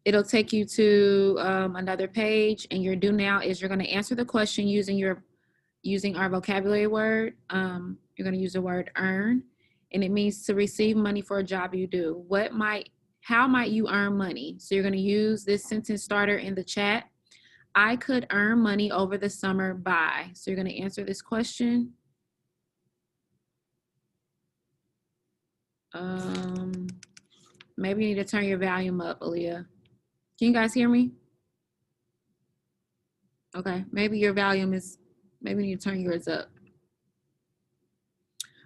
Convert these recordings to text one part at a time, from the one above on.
it'll take you to another page, and your do now is you're going to answer the question using our vocabulary word. You're going to use the word earn, and it means to receive money for a job you do. How might you earn money? So you're going to use this sentence starter in the chat. I could earn money over the summer by. So you're going to answer this question. Maybe you need to turn your volume up, Aaliyah. Can you guys hear me? Okay, maybe your volume is, maybe you need to turn yours up.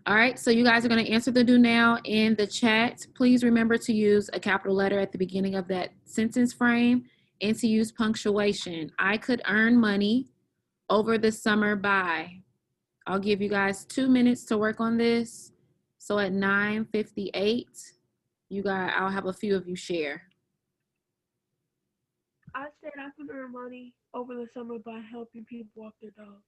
All right, so you guys are going to answer the do now in the chat. Please remember to use a capital letter at the beginning of that sentence frame and to use punctuation. I could earn money over the summer by. I'll give you guys 2 minutes to work on this. So at 9:58, I'll have a few of you share. I said I could earn money over the summer by helping people walk their dogs.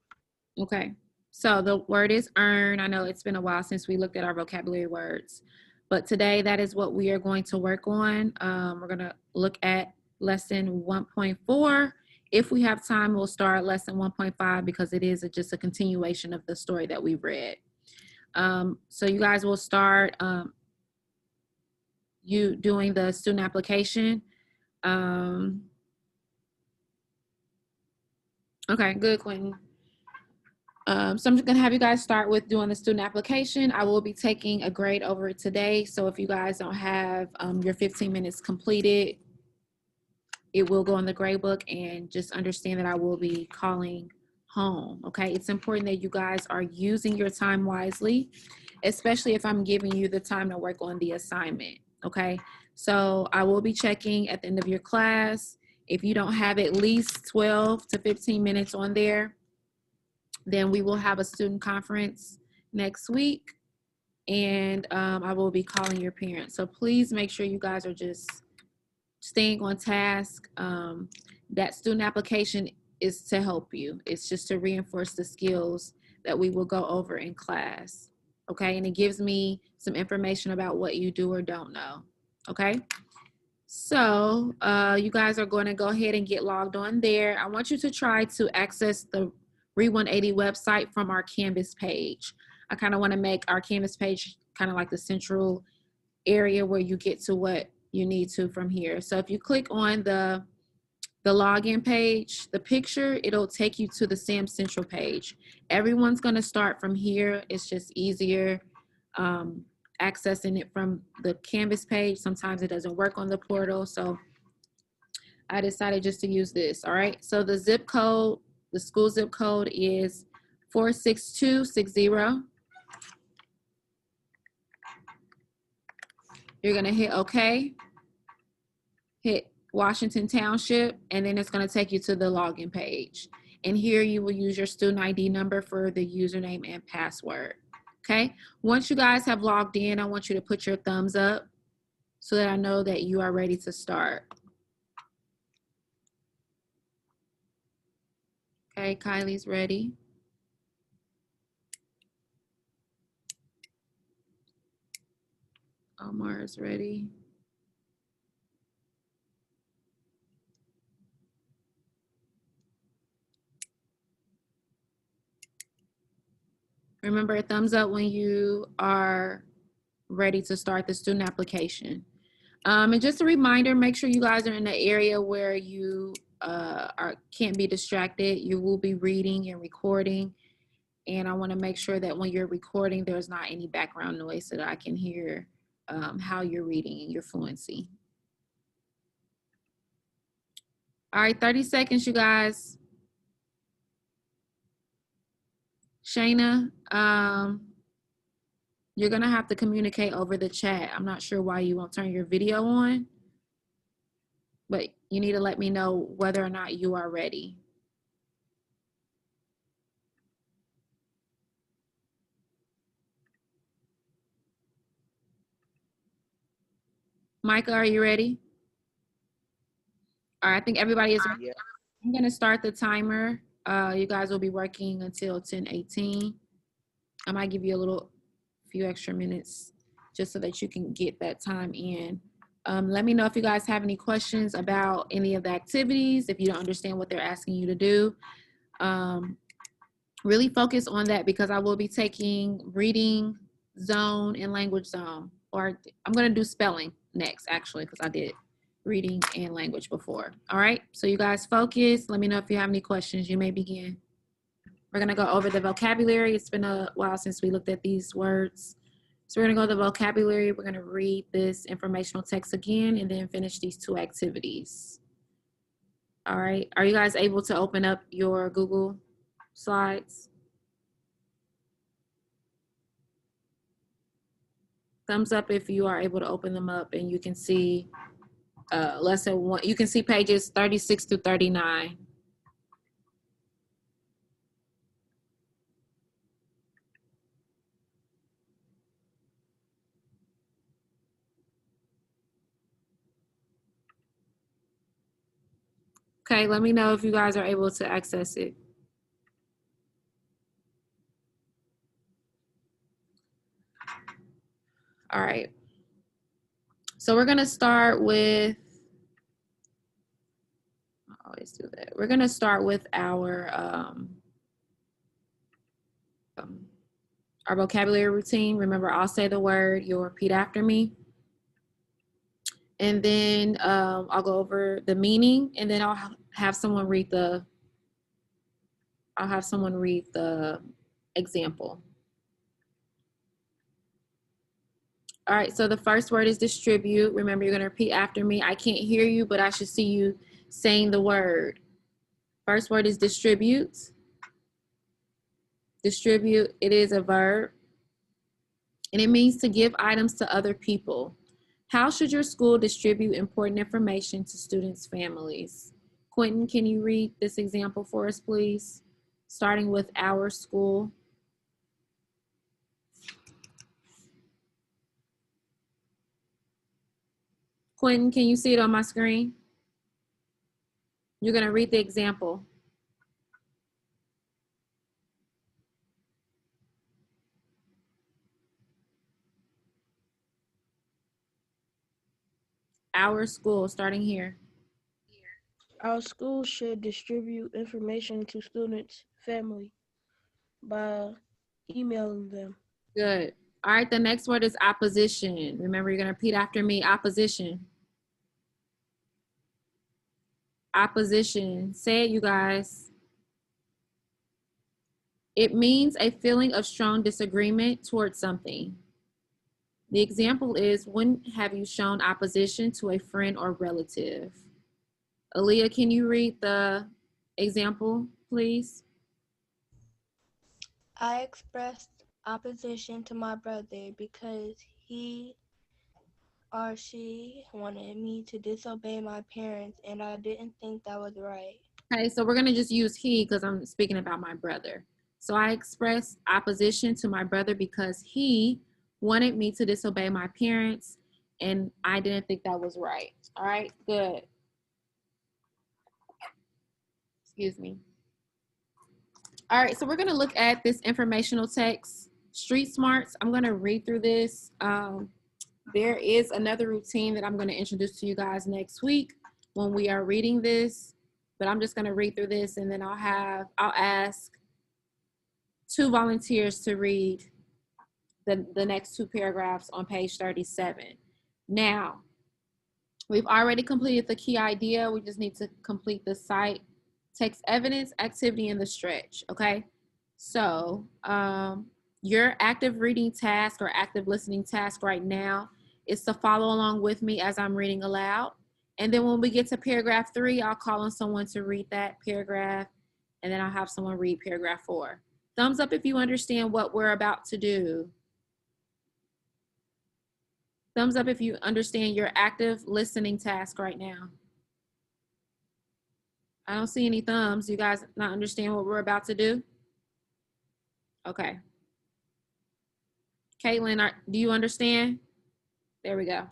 Okay, so the word is earn. I know it's been a while since we looked at our vocabulary words, but today that is what we are going to work on. We're going to look at lesson 1.4. If we have time, we'll start lesson 1.5 because it is just a continuation of the story that we read. So you guys will start you doing the student application. Okay, good, Quentin. So I'm just gonna have you guys start with doing the student application. I will be taking a grade over it today. So if you guys don't have your 15 minutes completed, it will go in the grade book, and just understand that I will be calling home, okay? It's important that you guys are using your time wisely, especially if I'm giving you the time to work on the assignment, okay? So I will be checking at the end of your class. If you don't have at least 12 to 15 minutes on there, then we will have a student conference next week, and I will be calling your parents. So please make sure you guys are just staying on task. That student application is to help you. It's just to reinforce the skills that we will go over in class, okay? And it gives me some information about what you do or don't know, okay? So you guys are going to go ahead and get logged on there. I want you to try to access the Read 180 website from our Canvas page. I kind of want to make our Canvas page kind of like the central area where you get to what you need to from here. So if you click on the login page, the picture, it'll take you to the SAM Central page. Everyone's going to start from here. It's just easier accessing it from the Canvas page. Sometimes it doesn't work on the portal, so I decided just to use this. All right, so the zip code, the school zip code is 46260. You're going to hit OK, hit Washington Township, and then it's going to take you to the login page. And here you will use your student ID number for the username and password. Okay, once you guys have logged in, I want you to put your thumbs up so that I know that you are ready to start. Okay, Kylie's ready. Omar is ready. Remember, a thumbs up when you are ready to start the student application. And just a reminder, make sure you guys are in the area where you can't be distracted. You will be reading and recording. And I want to make sure that when you're recording, there's not any background noise so that I can hear how you're reading and your fluency. All right, 30 seconds, you guys. Shayna, you're going to have to communicate over the chat. I'm not sure why you won't turn your video on, but you need to let me know whether or not you are ready. Micah, are you ready? All right, I think everybody is ready. Yeah. I'm going to start the timer. You guys will be working until 10:18. I might give you a few extra minutes just so that you can get that time in Let me know if you guys have any questions about any of the activities, if you don't understand what they're asking you to do. Really focus on that because I will be taking reading zone and language zone, or I'm going to do spelling next actually because I did reading and language before. All right, so you guys focus. Let me know if you have any questions. You may begin. We're going to go over the vocabulary. It's been a while since we looked at these words. So we're going to go to the vocabulary. We're going to read this informational text again and then finish these two activities. All right, are you guys able to open up your Google Slides? Thumbs up if you are able to open them up and you can see lesson one. You can see pages 36 to 39. Okay, let me know if you guys are able to access it. All right. So we're gonna start with, I always do that. We're gonna start with our vocabulary routine. Remember, I'll say the word, you'll repeat after me. And then I'll go over the meaning, and then I'll have someone read the example. All right, so the first word is distribute. Remember, you're gonna repeat after me. I can't hear you, but I should see you saying the word. First word is distribute. Distribute, it is a verb, and it means to give items to other people. How should your school distribute important information to students' families? Quentin, can you read this example for us, please? Starting with our school. Quentin, can you see it on my screen? You're gonna read the example. Our school, starting here. Our school should distribute information to students' family by emailing them. Good. All right, the next word is opposition. Remember, you're gonna repeat after me, opposition. Opposition, say it, you guys. It means a feeling of strong disagreement towards something. The example is, when have you shown opposition to a friend or relative? Aaliyah, can you read the example, please? I expressed opposition to my brother because he or she wanted me to disobey my parents, and I didn't think that was right. Okay, so we're gonna just use he because I'm speaking about my brother. So I expressed opposition to my brother because he wanted me to disobey my parents, and I didn't think that was right. All right, good. Excuse me. All right, so we're gonna look at this informational text, Street Smarts. I'm gonna read through this. There is another routine that I'm gonna introduce to you guys next week when we are reading this, but I'm just gonna read through this and then I'll ask 2 volunteers to read the next 2 paragraphs on page 37. Now, we've already completed the key idea. We just need to complete the site, text evidence, activity, and the stretch, okay? So your active reading task or active listening task right now is to follow along with me as I'm reading aloud. And then when we get to paragraph 3, I'll call on someone to read that paragraph, and then I'll have someone read paragraph 4. Thumbs up if you understand what we're about to do. Thumbs up if you understand your active listening task right now. I don't see any thumbs. You guys not understand what we're about to do? Okay. Caitlin, do you understand? There we go.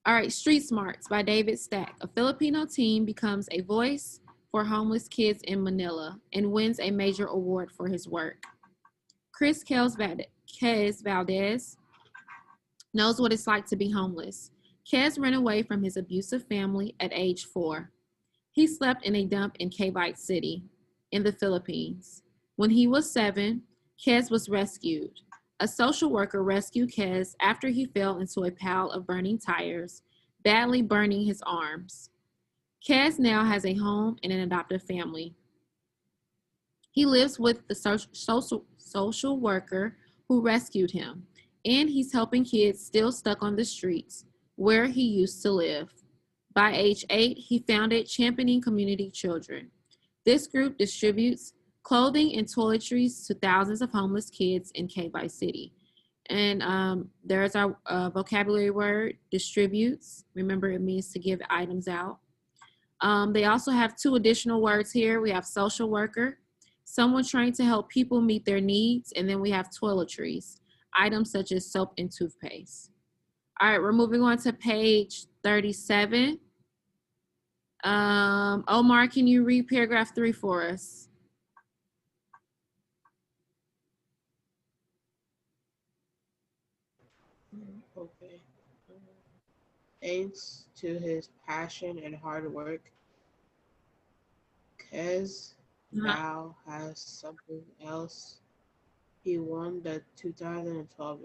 All right, Street Smarts by David Stack. A Filipino teen becomes a voice for homeless kids in Manila and wins a major award for his work. Chris Valdez knows what it's like to be homeless. Kez ran away from his abusive family at age 4. He slept in a dump in Cavite City in the Philippines. When he was 7, Kez was rescued. A social worker rescued Kez after he fell into a pile of burning tires, badly burning his arms. Kez now has a home and an adoptive family. He lives with the social worker who rescued him, and he's helping kids still stuck on the streets where he used to live. By age 8, he founded Championing Community Children. This group distributes clothing and toiletries to thousands of homeless kids in Cavite City. And there's our vocabulary word, distributes. Remember, it means to give items out. They also have 2 additional words here. We have social worker, someone trying to help people meet their needs, and then we have toiletries, items such as soap and toothpaste. All right, we're moving on to page 37. Omar, can you read paragraph 3 for us? Okay. Thanks to his passion and hard work, Kez now has something else. He won the 2012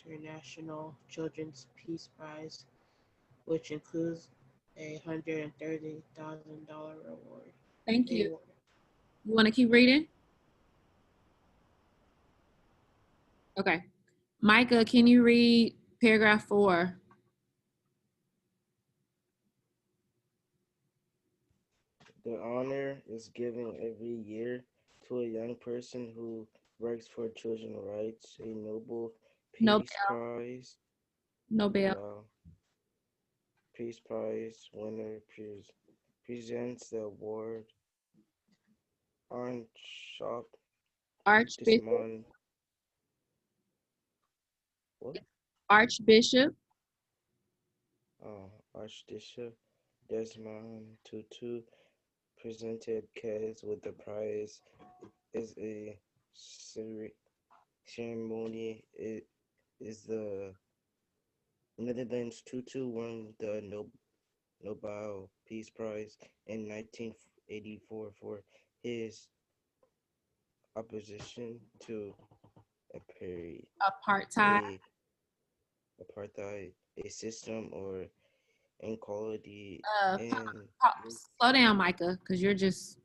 International Children's Peace Prize, which includes a $130,000 reward. Thank you. You want to keep reading? Okay. Micah, can you read paragraph 4? The honor is given every year to a young person who works for children's rights. A Nobel Peace Prize. Nobel. Peace Prize winner presents the award on shop. Archbishop. What? Archbishop. Archbishop Desmond Tutu presented Kez with the prize. Is a ceremony. It is the Netherlands. Tutu won the Nobel Peace Prize in 1984 for his opposition to apartheid, a system or inequality. Slow down, Micah, because you're just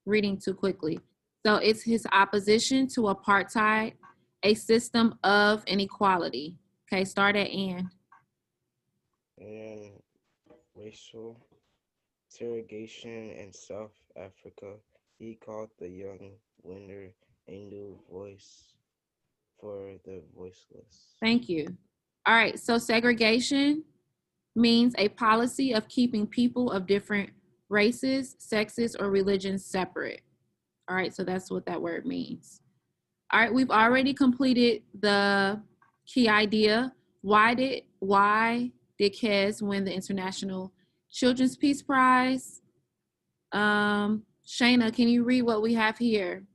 reading too quickly. So it's his opposition to apartheid, a system of inequality. Okay, start at and. And racial segregation in South Africa. He called the young winner a new voice for the voiceless. Thank you. All right, so segregation means a policy of keeping people of different races, sexes, or religions separate. All right, so that's what that word means. All right, we've already completed the key idea. Why did Kez win the International Children's Peace Prize? Shayna, can you read what we have here?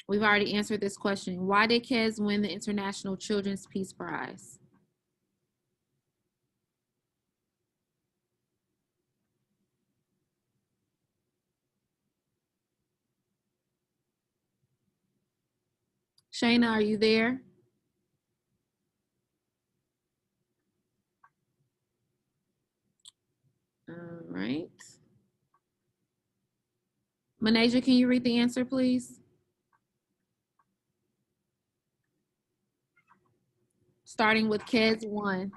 We've already answered this question. Why did Kez win the International Children's Peace Prize? Shayna, are you there? All right. Manaja, can you read the answer, please? Starting with Kez 1.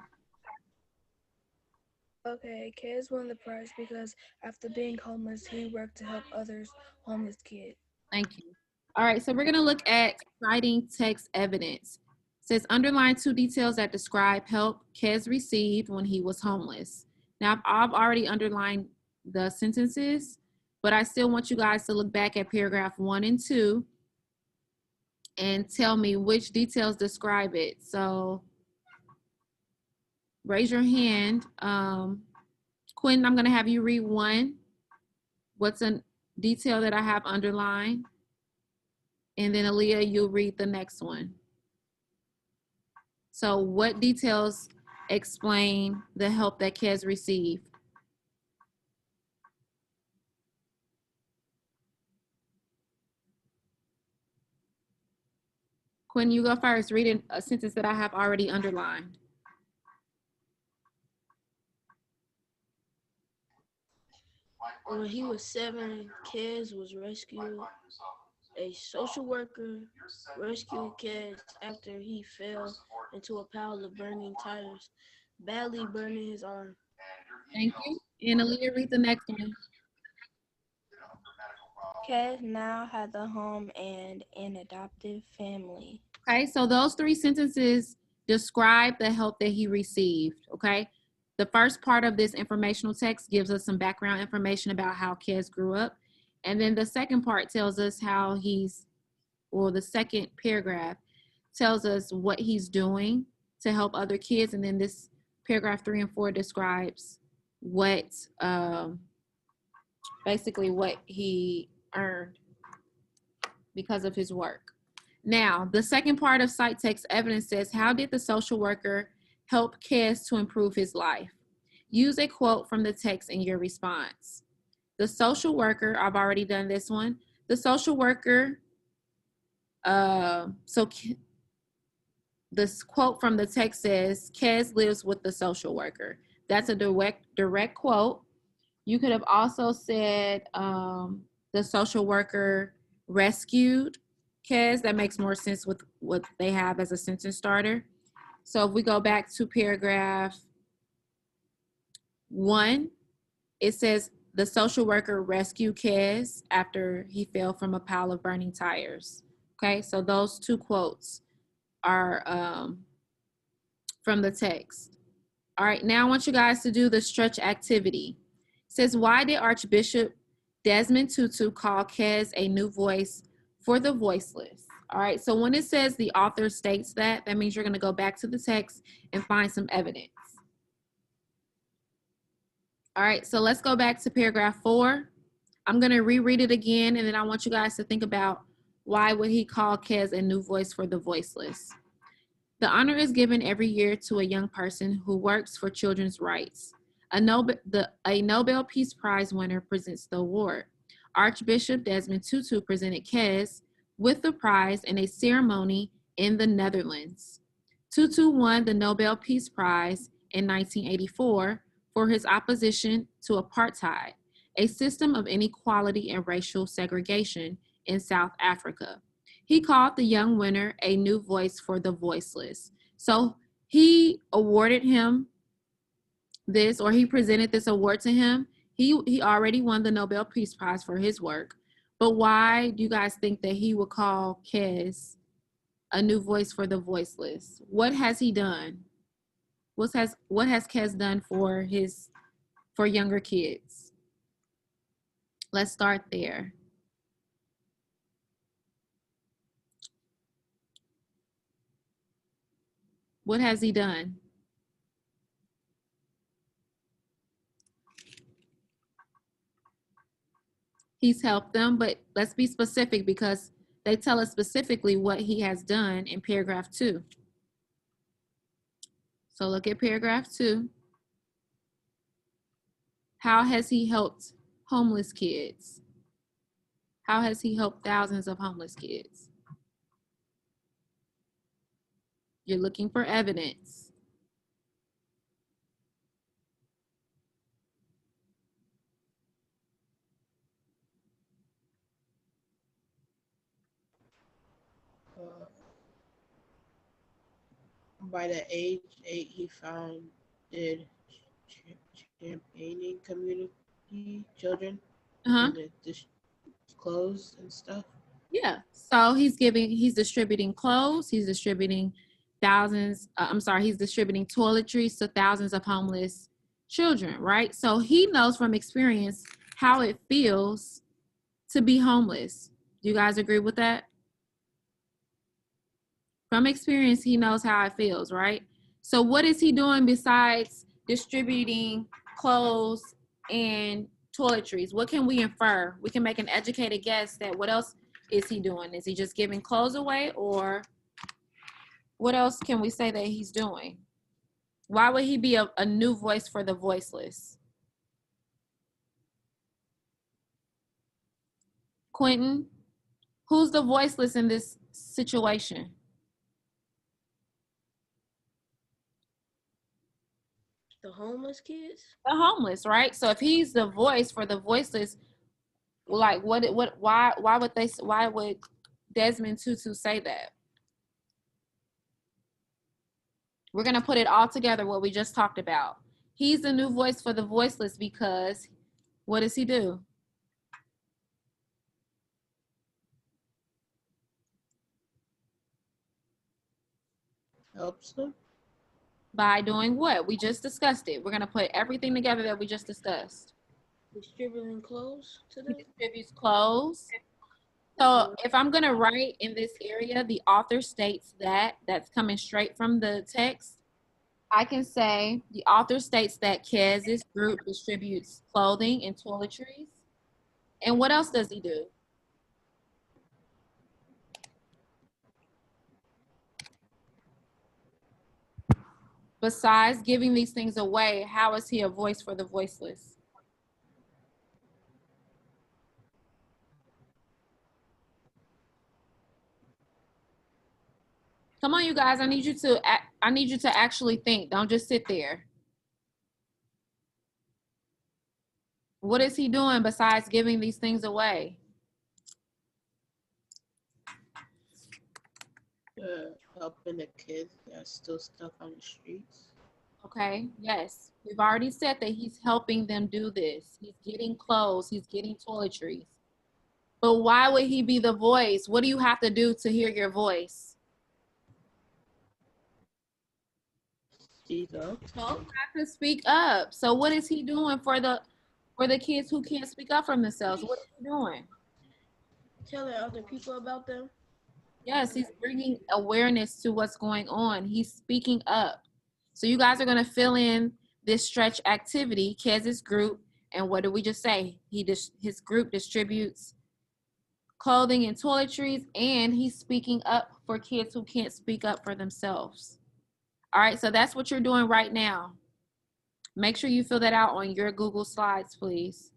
Okay, Kez won the prize because after being homeless, he worked to help others homeless kids. Thank you. All right, so we're going to look at citing text evidence. It says, underline 2 details that describe help Kez received when he was homeless. Now, I've already underlined the sentences, but I still want you guys to look back at paragraph 1 and 2 and tell me which details describe it. So raise your hand. Quinn, I'm going to have you read 1. What's a detail that I have underlined? And then Aaliyah, you'll read the next one. So what details explain the help that Kez received? Quinn, you go first. Read a sentence that I have already underlined. When he was 7, Kez was rescued. A social worker rescued Kez after he fell into a pile of burning tires, badly burning his arm. Thank you. And Aaliyah, read the next one. Kez now has a home and an adoptive family. Okay, so those 3 sentences describe the help that he received, okay? The first part of this informational text gives us some background information about how Kez grew up. And then the second part tells us how the second paragraph tells us what he's doing to help other kids. And then this paragraph 3 and 4 describes what, basically what he earned because of his work. Now, the second part of cite text evidence says, how did the social worker help Kez to improve his life? Use a quote from the text in your response. The social worker, I've already done this one. The social worker, this quote from the text says, Kez lives with the social worker. That's a direct quote. You could have also said the social worker rescued Kez. That makes more sense with what they have as a sentence starter. So if we go back to paragraph 1, it says the social worker rescued Kez after he fell from a pile of burning tires. Okay, so those 2 quotes are from the text. All right, now I want you guys to do the stretch activity. It says, why did Archbishop Desmond Tutu call Kez a new voice for the voiceless? All right, so when it says the author states that, that means you're going to go back to the text and find some evidence. All right, so let's go back to paragraph 4. I'm going to reread it again, and then I want you guys to think about why would he call Kez a new voice for the voiceless. The honor is given every year to a young person who works for children's rights. A Nobel Peace Prize winner presents the award. Archbishop Desmond Tutu presented Kez with the prize in a ceremony in the Netherlands. Tutu won the Nobel Peace Prize in 1984 for his opposition to apartheid, a system of inequality and racial segregation in South Africa. He called the young winner a new voice for the voiceless. So he awarded him this, or he presented this award to him. He already won the Nobel Peace Prize for his work. But why do you guys think that he would call Kez a new voice for the voiceless? What has he done? What has Kez done for younger kids? Let's start there. What has he done? He's helped them, but let's be specific because they tell us specifically what he has done in paragraph 2. So look at paragraph 2. How has he helped homeless kids? How has he helped thousands of homeless kids? You're looking for evidence. By the age 8, he founded championing community children Uh-huh. and the clothes and stuff. Yeah. So he's distributing clothes. He's distributing he's distributing toiletries to thousands of homeless children, right? So he knows from experience how it feels to be homeless. Do you guys agree with that? From experience, he knows how it feels, right? So what is he doing besides distributing clothes and toiletries? What can we infer? We can make an educated guess that what else is he doing? Is he just giving clothes away, or What else can we say that he's doing? Why would he be a new voice for the voiceless? Quentin, who's the voiceless in this situation? The homeless kids. The homeless, right? So if he's the voice for the voiceless, like why would Desmond Tutu say that? We're gonna put it all together, what we just talked about. He's the new voice for the voiceless because what does he do? Helps them. By doing what? We just discussed it. We're gonna put everything together that we just discussed. Distributing clothes to He them. distributes clothes. So if I'm gonna write in this area, the author states that, that's coming straight from the text, I can say the author states that Kez's group distributes clothing and toiletries. And what else does he do? Besides giving these things away, how is he a voice for the voiceless? Come on, you guys. I need you to actually think. Don't just sit there. What is he doing besides giving these things away? Helping the kids that's still stuck on the streets. Okay, yes. We've already said that he's helping them do this. He's getting clothes, he's getting toiletries. But why would he be the voice? What do you have to do to hear your voice? Speak up. Talk. You have to speak up. So what is he doing for the kids who can't speak up for themselves? What is he doing? Telling other people about them. Yes, he's bringing awareness to what's going on. He's speaking up. So you guys are going to fill in this stretch activity, Kez's group, and what did we just say? His group distributes clothing and toiletries, and he's speaking up for kids who can't speak up for themselves. All right, so that's what you're doing right now. Make sure you fill that out on your Google Slides, please.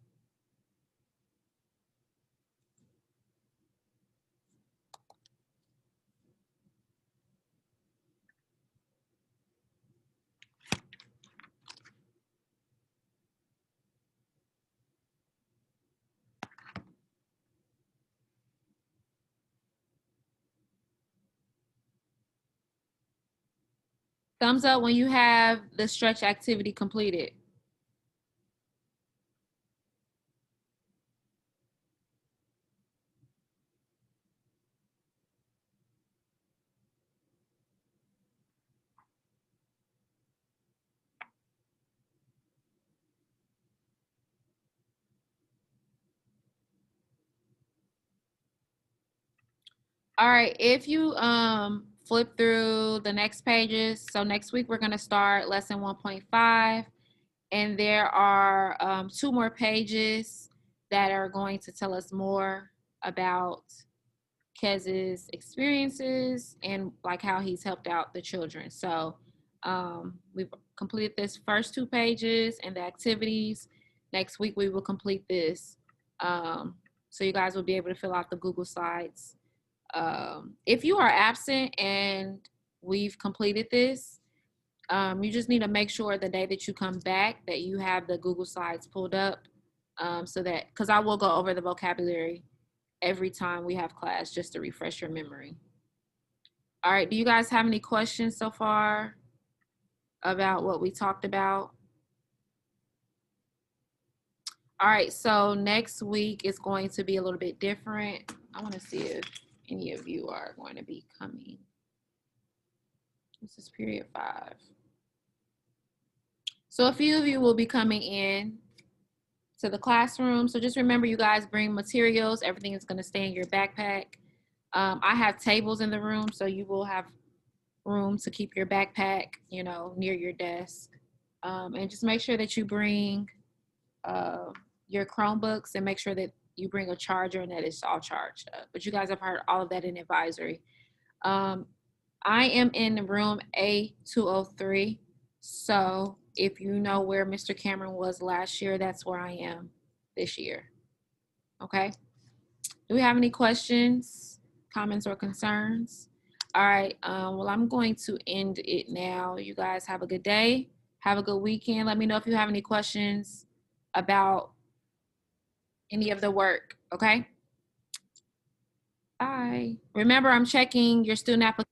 Thumbs up when you have the stretch activity completed. All right, if you flip through the next pages, so next week we're gonna start lesson 1.5, and there are 2 more pages that are going to tell us more about Kez's experiences and like how he's helped out the children. So we've completed this first 2 pages and the activities. Next week we will complete this. So you guys will be able to fill out the Google Slides. If you are absent and we've completed this, you just need to make sure the day that you come back that you have the Google Slides pulled up, so that, because I will go over the vocabulary every time we have class just to refresh your memory. All right, do you guys have any questions so far about what we talked about? All right, so next week is going to be a little bit different. I want to see if any of you are going to be coming. This is period 5. So a few of you will be coming in to the classroom. So just remember, you guys bring materials. Everything is going to stay in your backpack. I have tables in the room, so you will have room to keep your backpack, near your desk. And just make sure that you bring your Chromebooks, and make sure that you bring a charger and that it's all charged up. But you guys have heard all of that in advisory. I am in room A203. So if you know where Mr. Cameron was last year, that's where I am this year. Okay. Do we have any questions, comments, or concerns? All right. Well, I'm going to end it now. You guys have a good day. Have a good weekend. Let me know if you have any questions about any of the work. Okay. Bye. Remember, I'm checking your student application.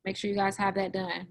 Make sure you guys have that done.